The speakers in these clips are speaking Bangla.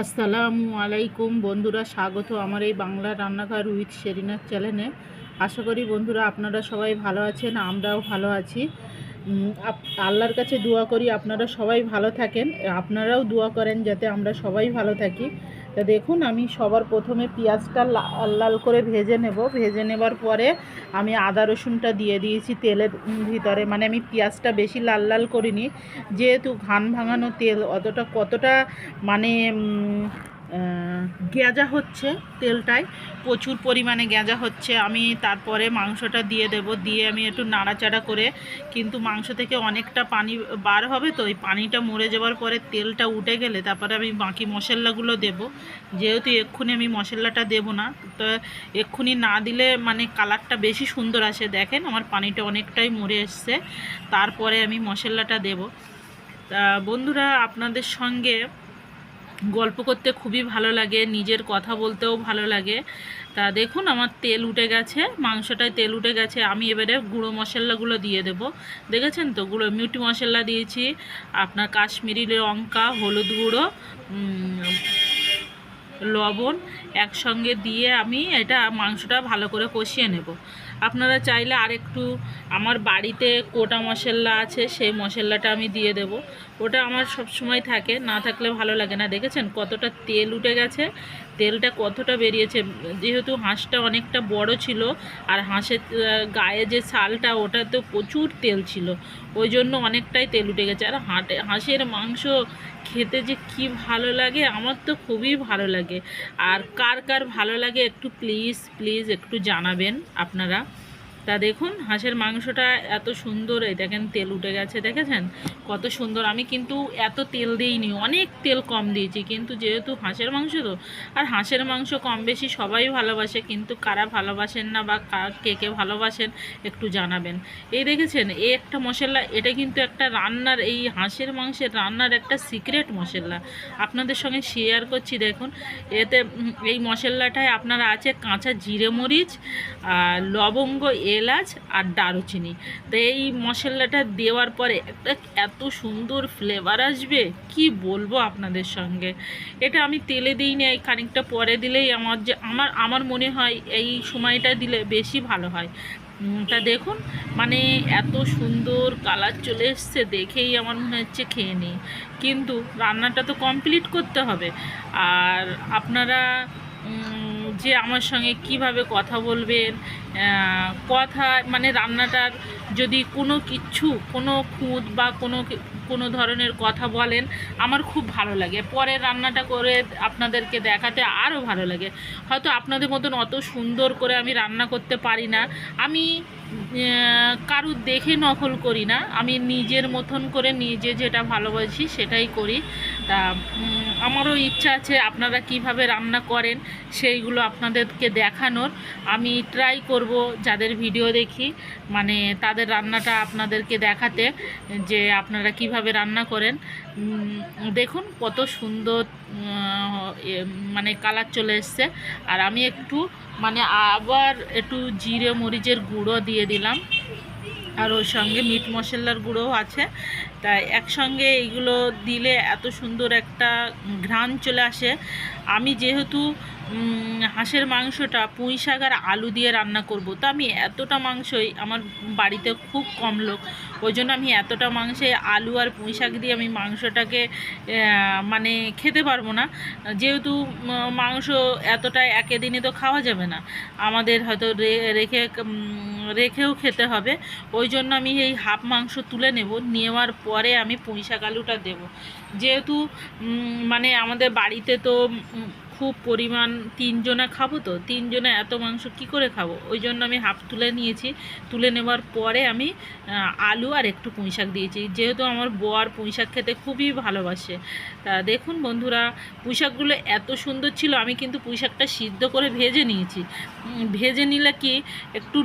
আসসালামু আলাইকুম বন্ধুরা, স্বাগত আমার এই বাংলা রান্নাঘর উইথ শেরিনার চ্যানেলে। আশা করি বন্ধুরা আপনারা সবাই ভালো আছেন, আমরাও ভালো আছি। আল্লাহর কাছে দোয়া করি আপনারা সবাই ভালো থাকেন, আপনারাও দোয়া করেন যাতে আমরা সবাই ভালো থাকি। তা দেখুন, আমি সবার প্রথমে পেঁয়াজটা লাল লাল করে ভেজে নেব। ভেজে নেবার পরে আমি আদা রসুনটা দিয়ে দিয়েছি তেলের ভিতরে। মানে আমি পেঁয়াজটা বেশি লাল লাল করিনি, যেহেতু ঘান ভাঙানো তেল কতটা মানে গেঁজা হচ্ছে, তেলটায় প্রচুর পরিমাণে গেঁজা হচ্ছে। আমি তারপরে মাংসটা দিয়ে দেব, দিয়ে আমি একটু নাড়াচাড়া করে, কিন্তু মাংস থেকে অনেকটা পানি বার হবে, তো ওই পানিটা মরে যাওয়ার পরে তেলটা উঠে গেলে তারপরে আমি বাকি মশলাগুলো দেব। যেহেতু এক্ষুনি আমি মশলাটা দেব না, তো এক্ষুনি না দিলে মানে কালারটা বেশি সুন্দর আসে। দেখেন আমার পানিটা অনেকটাই মরে এসছে, তারপরে আমি মশলাটা দেব। তা বন্ধুরা, আপনাদের সঙ্গে গল্প করতে খুবই ভালো লাগে, নিজের কথা বলতেও ভালো লাগে। তা দেখুন আমার তেল উঠে গেছে, মাংসটায় তেল উঠে গেছে। আমি এবারে গুঁড়ো মশলাগুলো দিয়ে দেব। দেখেছেন তো, মিট মশলা দিয়েছি, আপনার কাশ্মীরি লঙ্কা, হলুদ গুঁড়ো, লবণ একসঙ্গে দিয়ে আমি এটা মাংসটা ভালো করে কষিয়ে নেব। আপনারা চাইলে আরেকটু, আমার বাড়িতে কোটা মশলা আছে, সেই মশলাটা আমি দিয়ে দেব। ওটা আমার সব সময় থাকে, না থাকলে ভালো লাগে না। দেখেছেন কতটা তেল উঠে গেছে, তেলটা কতটা বেরিয়েছে। যেহেতু হাঁসটা অনেকটা বড় ছিল, আর হাঁসের গায়ে যে ছালটা, ওটা তো প্রচুর তেল ছিল, ওই জন্য অনেকটাই তেল উঠে গেছে। আর হাঁসের মাংস খেতে যে কি ভালো লাগে, আমার তো খুবই ভালো লাগে। আর কার কার ভালো লাগে একটু প্লিজ প্লিজ একটু জানাবেন আপনারা। তা দেখুন হাঁসের মাংসটা এত সুন্দর, এই দেখেন তেল উঠে গেছে, দেখেছেন কত সুন্দর। আমি কিন্তু এত তেল দিইনি, অনেক তেল কম দিয়েছি, কিন্তু যেহেতু হাঁসের মাংস তো, আর হাঁসের মাংস কম বেশি সবাই ভালোবাসে, কিন্তু কারা ভালোবাসেন না বা কে কে ভালোবাসেন একটু জানাবেন। এই দেখেছেন এই একটা মশলা, এটা কিন্তু একটা রান্নার, এই হাঁসের মাংসের রান্নার একটা সিক্রেট মশলা আপনাদের সঙ্গে শেয়ার করছি। দেখুন এতে এই মশলাটায় আপনারা আছে কাঁচা জিরে মরিচ, লবঙ্গ, এলাচ আর দারুচিনি। তো এই মশলাটা দেওয়ার পরে একটা এত সুন্দর ফ্লেভার আসবে, কি বলবো আপনাদের সঙ্গে। এটা আমি তেলে দিই না, এই খানিকটা পরে দিলেই আমার মনে হয় এই সময়টা দিলে বেশি ভালো হয়। তা দেখুন মানে এত সুন্দর কালার চলে এসছে, দেখেই আমার মনে হচ্ছে খেয়ে নিই, কিন্তু রান্নাটা তো কমপ্লিট করতে হবে। আর আপনারা যে আমার সঙ্গে কিভাবে কথা বলবেন, কথা মানে রান্নাটার যদি কোনো কিছু, কোনো খুঁত বা কোনো ধরনের কথা বলেন, আমার খুব ভালো লাগে। পরে রান্নাটা করে আপনাদেরকে দেখাতে আরও ভালো লাগে। হয়তো আপনাদের মতন অত সুন্দর করে আমি রান্না করতে পারি না, আমি কারুর দেখে নকল করি না, আমি নিজের মতন করে নিজে যেটা ভালোবাসি সেটাই করি। তা আমারও ইচ্ছা আছে আপনারা কিভাবে রান্না করেন সেইগুলো আপনাদেরকে দেখানোর। আমি ট্রাই করব যাদের ভিডিও দেখি, মানে তাদের রান্নাটা আপনাদেরকে দেখাতে, যে আপনারা কিভাবে রান্না করেন। দেখুন কত সুন্দর মানে কালার চলে এসছে। আর আমি একটু মানে আবার একটু জিরে মরিচের গুঁড়ো দিয়ে দিলাম, আর ওর সঙ্গে মিট মশলার গুঁড়োও আছে। তাই একসঙ্গে এইগুলো দিলে এত সুন্দর একটা ঘ্রাণ চলে আসে। আমি যেহেতু হাঁসের মাংসটা পুঁই শাক আর আলু দিয়ে রান্না করব, তো আমি এতটা মাংসই, আমার বাড়িতে খুব কম লোক, ওই জন্য আমি এতটা মাংসে আলু আর পুঁই শাক দিয়ে আমি মাংসটাকে মানে খেতে পারবো না। যেহেতু মাংস এতটা একে দিনে তো খাওয়া যাবে না, আমাদের হয়তো রেখেও খেতে হবে। ওই জন্য আমি এই হাফ মাংস তুলে নেব, নেওয়ার পরে আমি পুঁই শাক আলুটা দেবো। যেহেতু মানে আমাদের বাড়িতে তো খুব পরিমাণ, তিনজনা খাবো, তো তিনজনে এত মাংস কি করে খাবো, ওই জন্য আমি হাফ তুলে নিয়েছি। তুলে নেওয়ার পরে আমি আলু আর একটু পুঁই শাক দিয়েছি, যেহেতু আমার বর পুঁই শাক খেতে খুবই ভালোবাসে। তা দেখুন বন্ধুরা, পুঁই শাকগুলো এত সুন্দর ছিল। আমি কিন্তু পুঁই শাকটা সিদ্ধ করে ভেজে নিয়েছি। ভেজে নিলে কি, একটু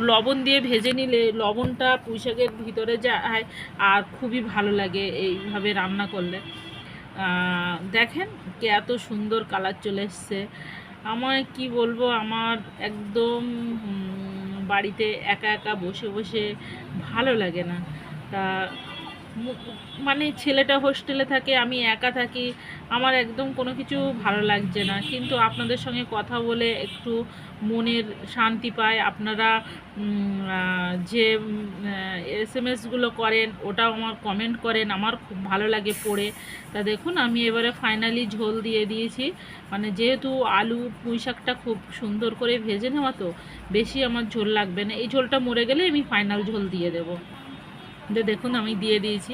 লবণ দিয়ে ভেজে নিলে লবণটা পুঁই শাকের ভিতরে যায়, আর খুবই ভালো লাগে এইভাবে রান্না করলে। দেখেন এত সুন্দর কালার চলে এসছে। আমায় কি বলবো, আমার একদম বাড়িতে একা একা বসে বসে ভালো লাগে না। তা মানে ছেলেটা হোস্টেলে থাকে, আমি একা থাকি, আমার একদম কোনো কিছু ভালো লাগছে না। কিন্তু আপনাদের সঙ্গে কথা বলে একটু মনের শান্তি পায়। আপনারা যে এসএমএসগুলো করেন, ওটাও আমার কমেন্ট করেন, আমার খুব ভালো লাগে পড়ে। তা দেখুন আমি এবারে ফাইনালি ঝোল দিয়ে দিয়েছি। মানে যেহেতু আলু পুঁই শাকটা খুব সুন্দর করে ভেজে নেওয়া, তো বেশি আমার ঝোল লাগবে না। এই ঝোলটা মরে গেলে আমি ফাইনাল ঝোল দিয়ে দেবো। দেখুন আমি দিয়ে দিয়েছি।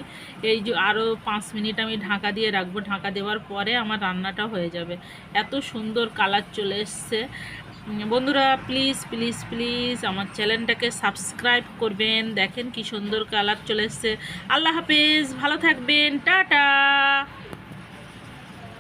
এই যে আরও 5 মিনিট আমি ঢাকা দিয়ে রাখবো। ঢাকা দেওয়ার পরে আমার রান্নাটা হয়ে যাবে। এত সুন্দর কালার চলে এসছে। বন্ধুরা প্লিজ প্লিজ প্লিজ আমার চ্যানেলটাকে সাবস্ক্রাইব করবেন। দেখেন কি সুন্দর কালার চলে এসছে। আল্লাহ হাফেজ, ভালো থাকবেন, টাটা।